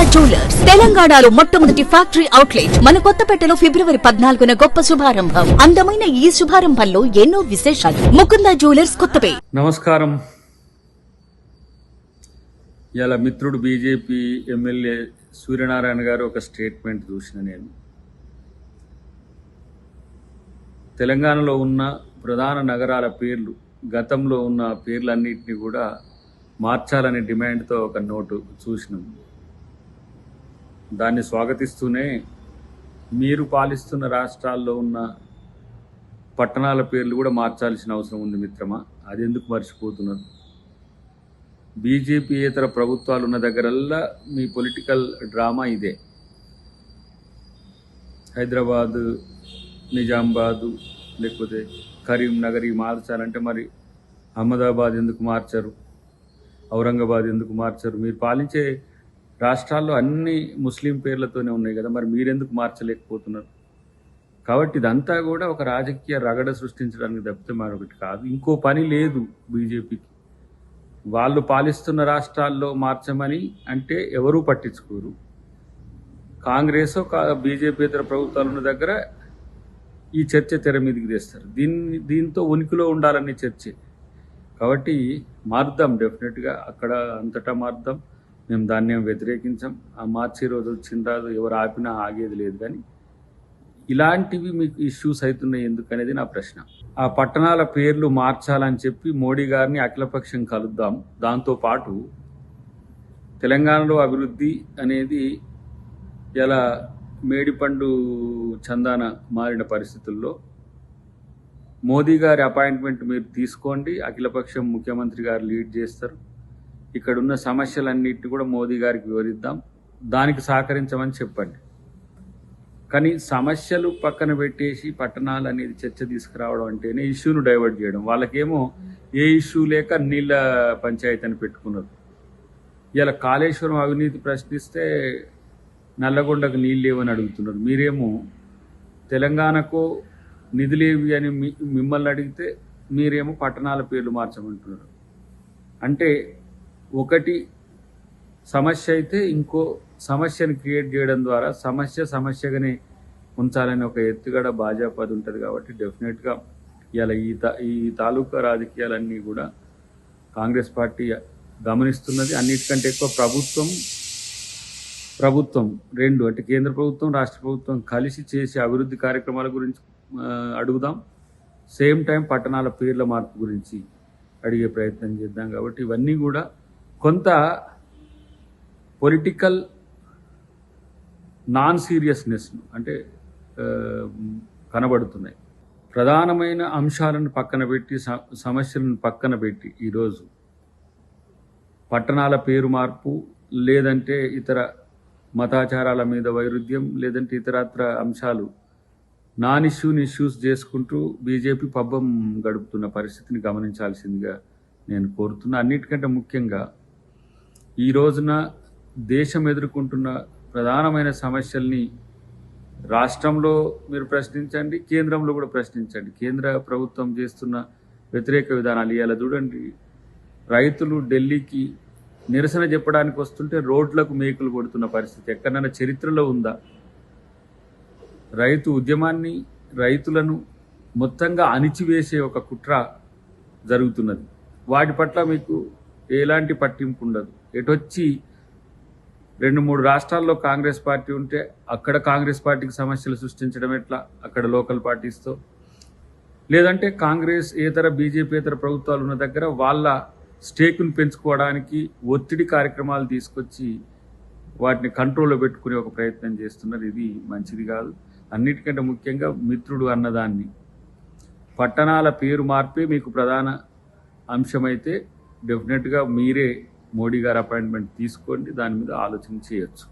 Mukunda jewellers తెలంగాణలో మొట్టమొదటి factory outlet మన కొత్తపేటలో ఫిబ్రవరి 14న గొప్ప శుభారంభం. అందమైన ఈ శుభారంభంలో ఎన్నో విశేషాలు. ముకుందా జ్యువెలర్స్ కొత్తపేట. నమస్కారం. ఇలా మిత్రుడు బీజేపీ ఎమ్మెల్యే సూర్యనారాయణ గారు ఒక స్టేట్మెంట్ చూసిన నేను తెలంగాణలో ఉన్న ప్రధాన నగరాల పేర్లు గతంలో ఉన్న పేర్లన్నింటినీ కూడా మార్చాలనే డిమాండ్తో ఒక నోటు చూసినాం. దాన్ని స్వాగతిస్తూనే మీరు పాలిస్తున్న రాష్ట్రాల్లో ఉన్న పట్టణాల పేర్లు కూడా మార్చాల్సిన అవసరం ఉంది మిత్రమా. అది ఎందుకు మర్చిపోతున్నారు? బీజేపీయేతర ప్రభుత్వాలు ఉన్న దగ్గరల్లా మీ పొలిటికల్ డ్రామా ఇదే. హైదరాబాదు, నిజామాబాదు, లేకపోతే కరీంనగర్ మార్చాలంటే మరి అహ్మదాబాద్ ఎందుకు మార్చరు? ఔరంగాబాద్ ఎందుకు మార్చరు? మీరు పాలించే రాష్ట్రాల్లో అన్ని ముస్లిం పేర్లతోనే ఉన్నాయి కదా, మరి మీరెందుకు మార్చలేకపోతున్నారు? కాబట్టి ఇదంతా కూడా ఒక రాజకీయ రగడ సృష్టించడానికి తప్పితే మరొకటి కాదు. ఇంకో పని లేదు బీజేపీకి. వాళ్ళు పాలిస్తున్న రాష్ట్రాల్లో మార్చమని అంటే ఎవరూ పట్టించుకోరు. కాంగ్రెస్ బీజేపీయేతర ప్రభుత్వాలు ఉన్న దగ్గర ఈ చర్చ తెర మీదకి తెస్తారు. దీంతో ఉనికిలో ఉండాలనే చర్చే. కాబట్టి మారుద్దాం, డెఫినెట్గా అక్కడ అంతటా మారుద్దాం. మేము దాన్ని వ్యతిరేకించాం. ఆ మార్చే రోజు వచ్చిన రాదు ఎవరు ఆపినా ఆగేది లేదు. కానీ ఇలాంటివి మీకు ఇష్యూస్ అవుతున్నాయి ఎందుకనేది నా ప్రశ్న. ఆ పట్టణాల పేర్లు మార్చాలని చెప్పి మోడీ గారిని అఖిలపక్షం కలుద్దాం. దాంతోపాటు తెలంగాణలో అభివృద్ధి అనేది ఇలా మేడిపండు చందాన మారిన పరిస్థితుల్లో మోదీ గారి అపాయింట్మెంట్ మీరు తీసుకోండి. అఖిలపక్షం ముఖ్యమంత్రి గారు లీడ్ చేస్తారు. ఇక్కడున్న సమస్యలన్నింటినీ కూడా మోదీ గారికి వివరిద్దాం. దానికి సహకరించమని చెప్పండి. కానీ సమస్యలు పక్కన పెట్టేసి పట్టణాలు అనేది చర్చ తీసుకురావడం అంటేనే ఇష్యూను డైవర్ట్ చేయడం. వాళ్ళకేమో ఏ ఇష్యూ లేక నీళ్ళ పంచాయతీ అని పెట్టుకున్నారు. ఇలా కాళేశ్వరం అవినీతి ప్రశ్నిస్తే నల్లగొండకు నీళ్ళు లేవని అడుగుతున్నారు. మీరేమో తెలంగాణకు నిధులేవి అని మిమ్మల్ని అడిగితే మీరేమో పట్టణాల పేర్లు మార్చమంటున్నారు. అంటే ఒకటి సమస్య అయితే ఇంకో సమస్యను క్రియేట్ చేయడం ద్వారా సమస్యగానే ఉంచాలని ఒక ఎత్తుగడ భాజపాది ఉంటుంది. కాబట్టి డెఫినెట్గా ఇలా ఈ తాలూకా రాజకీయాలన్నీ కూడా కాంగ్రెస్ పార్టీ గమనిస్తున్నది. అన్నిటికంటే ఎక్కువ ప్రభుత్వం రెండు అంటే కేంద్ర ప్రభుత్వం రాష్ట్ర ప్రభుత్వం కలిసి చేసే అభివృద్ధి కార్యక్రమాల గురించి అడుగుదాం. సేమ్ టైం పట్టణాల పేర్ల మార్పు గురించి అడిగే ప్రయత్నం చేద్దాం. కాబట్టి ఇవన్నీ కూడా కొంత పొలిటికల్ నాన్ సీరియస్నెస్ అంటే కనబడుతున్నాయి. ప్రధానమైన అంశాలను పక్కన పెట్టి సమస్యలను పక్కన పెట్టి ఈరోజు పట్టణాల పేరు మార్పు, లేదంటే ఇతర మతాచారాల మీద వైరుధ్యం, లేదంటే ఇతరత్ర అంశాలు నాన్ ఇష్యూస్ చేసుకుంటూ బీజేపీ పబ్బం గడుపుతున్న పరిస్థితిని గమనించాల్సిందిగా నేను కోరుతున్నా. అన్నిటికంటే ముఖ్యంగా ఈ రోజున దేశం ఎదుర్కొంటున్న ప్రధానమైన సమస్యల్ని రాష్ట్రంలో మీరు ప్రశ్నించండి, కేంద్రంలో కూడా ప్రశ్నించండి. కేంద్ర ప్రభుత్వం చేస్తున్న వ్యతిరేక విధానాలు ఇవాళ చూడండి. రైతులు ఢిల్లీకి నిరసన చెప్పడానికి వస్తుంటే రోడ్లకు మేకులు కొడుతున్న పరిస్థితి ఎక్కడైనా చరిత్రలో ఉందా? రైతు ఉద్యమాన్ని, రైతులను మొత్తంగా అణిచివేసే ఒక కుట్ర జరుగుతున్నది. వాటి పట్ల మీకు ఎలాంటి పట్టింపు ఉండదు. ఎటొచ్చి 2-3 రాష్ట్రాల్లో కాంగ్రెస్ పార్టీ ఉంటే అక్కడ కాంగ్రెస్ పార్టీకి సమస్యలు సృష్టించడం ఎట్లా అక్కడ లోకల్ పార్టీస్తో, లేదంటే కాంగ్రెస్ బీజేపీయేతర ప్రభుత్వాలు ఉన్న దగ్గర వాళ్ళ స్టేకును పెంచుకోవడానికి ఒత్తిడి కార్యక్రమాలు తీసుకొచ్చి వాటిని కంట్రోల్లో పెట్టుకునే ఒక ప్రయత్నం చేస్తున్నారు. ఇది మంచిది కాదు. అన్నిటికంటే ముఖ్యంగా మిత్రుడు అన్నదాన్ని పట్టణాల పేరు మార్పే మీకు ప్రధాన అంశమైతే డెఫినెట్గా మీరే మోడీ గారి అపాయింట్మెంట్ తీసుకోండి. దాని మీద ఆలోచన చేయొచ్చు.